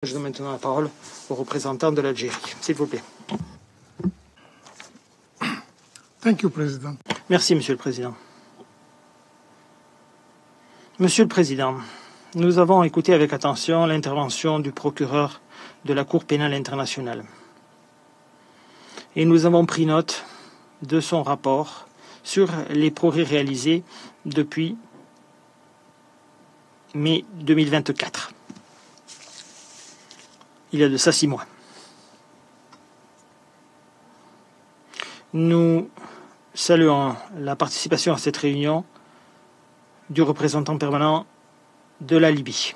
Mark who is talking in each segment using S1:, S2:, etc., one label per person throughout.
S1: Je donne maintenant la parole au représentant de l'Algérie, s'il vous plaît.
S2: Thank you, President.
S1: Merci, Monsieur le Président. Monsieur le Président, nous avons écouté avec attention l'intervention du procureur de la Cour pénale internationale. Et nous avons pris note de son rapport sur les progrès réalisés depuis mai 2024. Il y a de ça 6 mois. Nous saluons la participation à cette réunion du représentant permanent de la Libye.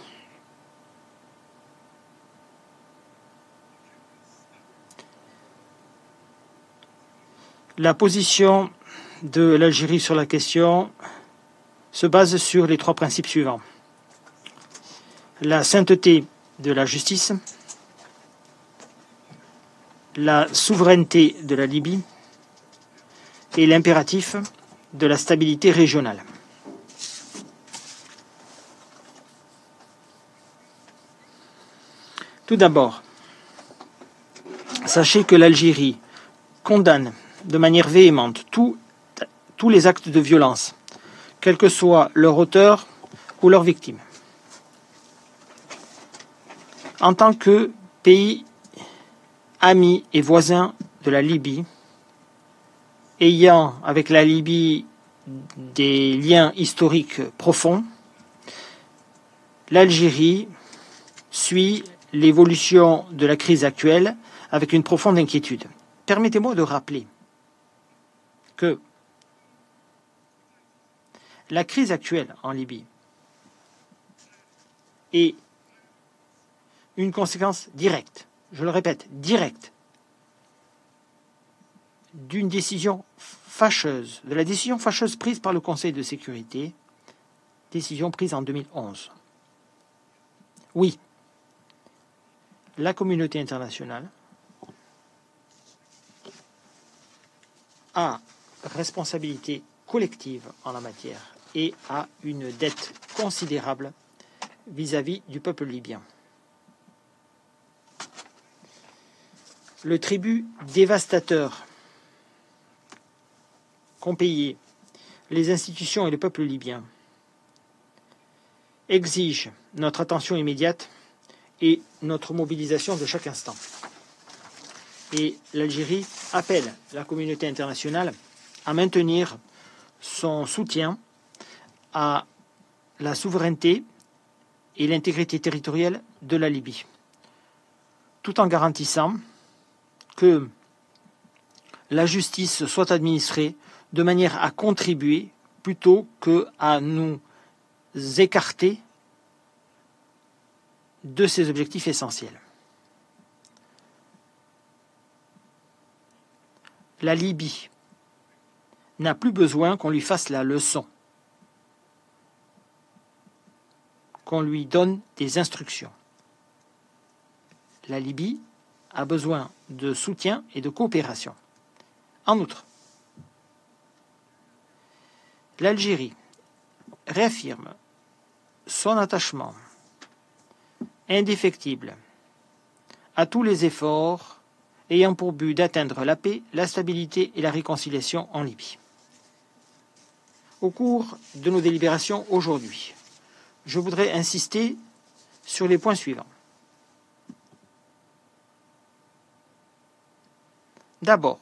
S1: La position de l'Algérie sur la question se base sur les 3 principes suivants. La sainteté de la justice, la souveraineté de la Libye et l'impératif de la stabilité régionale. Tout d'abord, sachez que l'Algérie condamne de manière véhémente tous les actes de violence, quel que soit leur auteur ou leur victime. En tant que pays amis et voisins de la Libye, ayant avec la Libye des liens historiques profonds, l'Algérie suit l'évolution de la crise actuelle avec une profonde inquiétude. Permettez-moi de rappeler que la crise actuelle en Libye est une conséquence directe, je le répète, directe, d'une décision fâcheuse, de la décision fâcheuse prise par le Conseil de sécurité, décision prise en 2011. Oui, la communauté internationale a responsabilité collective en la matière et a une dette considérable vis-à-vis du peuple libyen. Le tribut dévastateur qu'ont payé les institutions et le peuple libyen exige notre attention immédiate et notre mobilisation de chaque instant. Et l'Algérie appelle la communauté internationale à maintenir son soutien à la souveraineté et l'intégrité territoriale de la Libye, tout en garantissant que la justice soit administrée de manière à contribuer plutôt qu'à nous écarter de ces objectifs essentiels. La Libye n'a plus besoin qu'on lui fasse la leçon, qu'on lui donne des instructions. La Libye a besoin de soutien et de coopération. En outre, l'Algérie réaffirme son attachement indéfectible à tous les efforts ayant pour but d'atteindre la paix, la stabilité et la réconciliation en Libye. Au cours de nos délibérations aujourd'hui, je voudrais insister sur les points suivants. D'abord,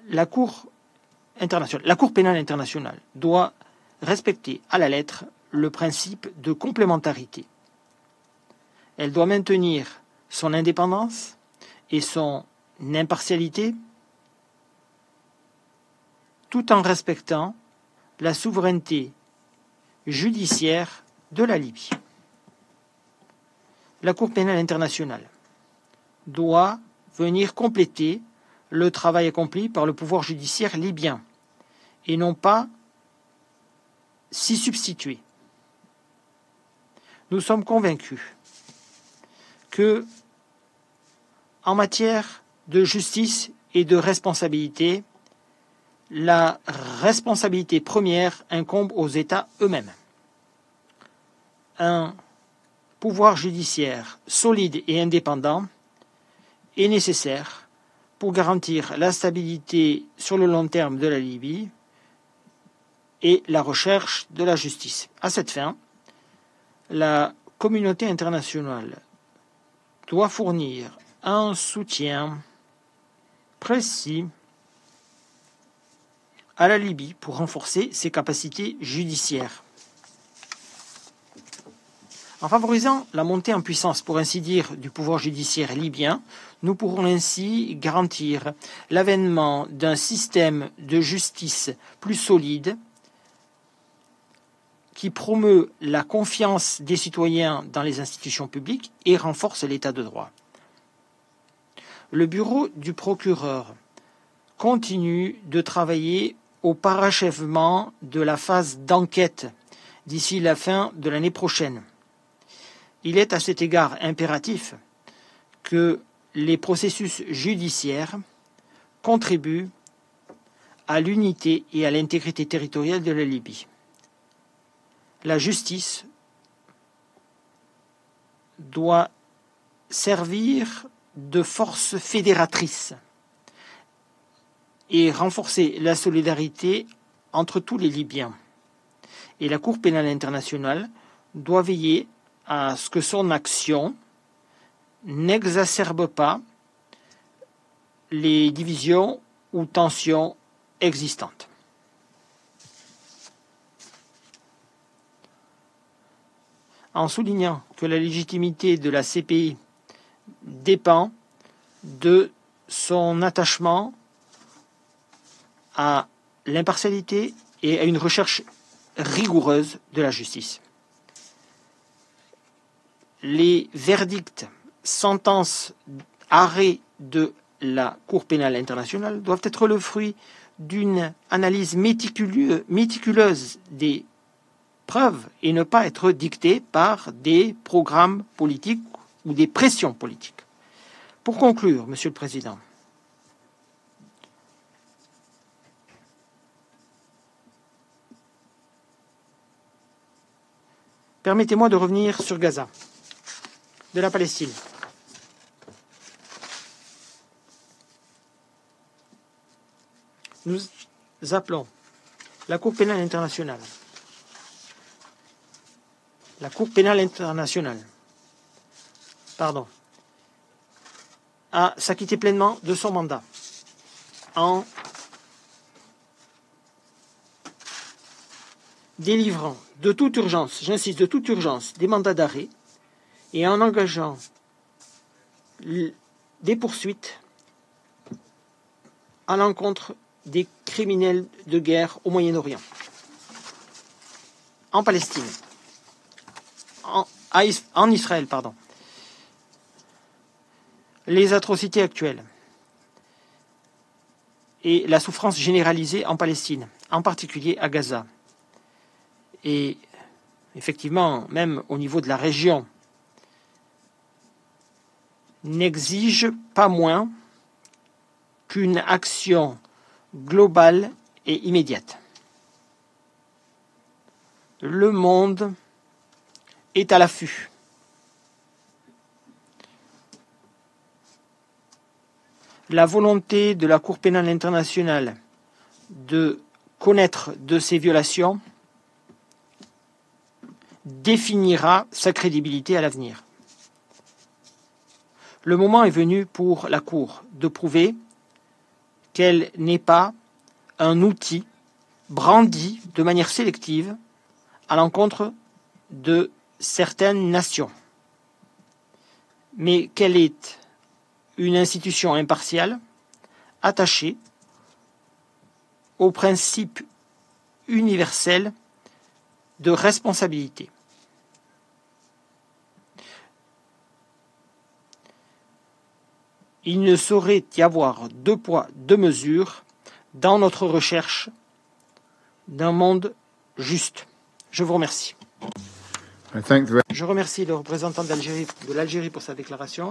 S1: la Cour pénale internationale doit respecter à la lettre le principe de complémentarité. Elle doit maintenir son indépendance et son impartialité tout en respectant la souveraineté judiciaire de la Libye. La Cour pénale internationale doit venir compléter le travail accompli par le pouvoir judiciaire libyen et non pas s'y substituer. Nous sommes convaincus que, en matière de justice et de responsabilité, la responsabilité première incombe aux États eux-mêmes. Un pouvoir judiciaire solide et indépendant est nécessaire pour garantir la stabilité sur le long terme de la Libye et la recherche de la justice. À cette fin, la communauté internationale doit fournir un soutien précis à la Libye pour renforcer ses capacités judiciaires. En favorisant la montée en puissance, pour ainsi dire, du pouvoir judiciaire libyen, nous pourrons ainsi garantir l'avènement d'un système de justice plus solide qui promeut la confiance des citoyens dans les institutions publiques et renforce l'état de droit. Le bureau du procureur continue de travailler au parachèvement de la phase d'enquête d'ici la fin de l'année prochaine. Il est à cet égard impératif que les processus judiciaires contribuent à l'unité et à l'intégrité territoriale de la Libye. La justice doit servir de force fédératrice et renforcer la solidarité entre tous les Libyens. Et la Cour pénale internationale doit veiller à ce que son action n'exacerbe pas les divisions ou tensions existantes. En soulignant que la légitimité de la CPI dépend de son attachement à l'impartialité et à une recherche rigoureuse de la justice. Les verdicts, sentences, arrêts de la Cour pénale internationale doivent être le fruit d'une analyse méticuleuse des preuves et ne pas être dictés par des programmes politiques ou des pressions politiques. Pour conclure, Monsieur le Président, permettez-moi de revenir sur Gaza, de la Palestine. Nous appelons la Cour pénale internationale à s'acquitter pleinement de son mandat en délivrant de toute urgence, j'insiste, de toute urgence, des mandats d'arrêt et en engageant des poursuites à l'encontre des criminels de guerre au Moyen-Orient, en Palestine, en Israël, les atrocités actuelles et la souffrance généralisée en Palestine, en particulier à Gaza, et effectivement même au niveau de la région, n'exige pas moins qu'une action globale et immédiate. Le monde est à l'affût. La volonté de la Cour pénale internationale de connaître de ces violations définira sa crédibilité à l'avenir. Le moment est venu pour la Cour de prouver qu'elle n'est pas un outil brandi de manière sélective à l'encontre de certaines nations, mais qu'elle est une institution impartiale attachée au principe universel de responsabilité. Il ne saurait y avoir deux poids, deux mesures dans notre recherche d'un monde juste. Je vous remercie. Je remercie le représentant de l'Algérie pour sa déclaration.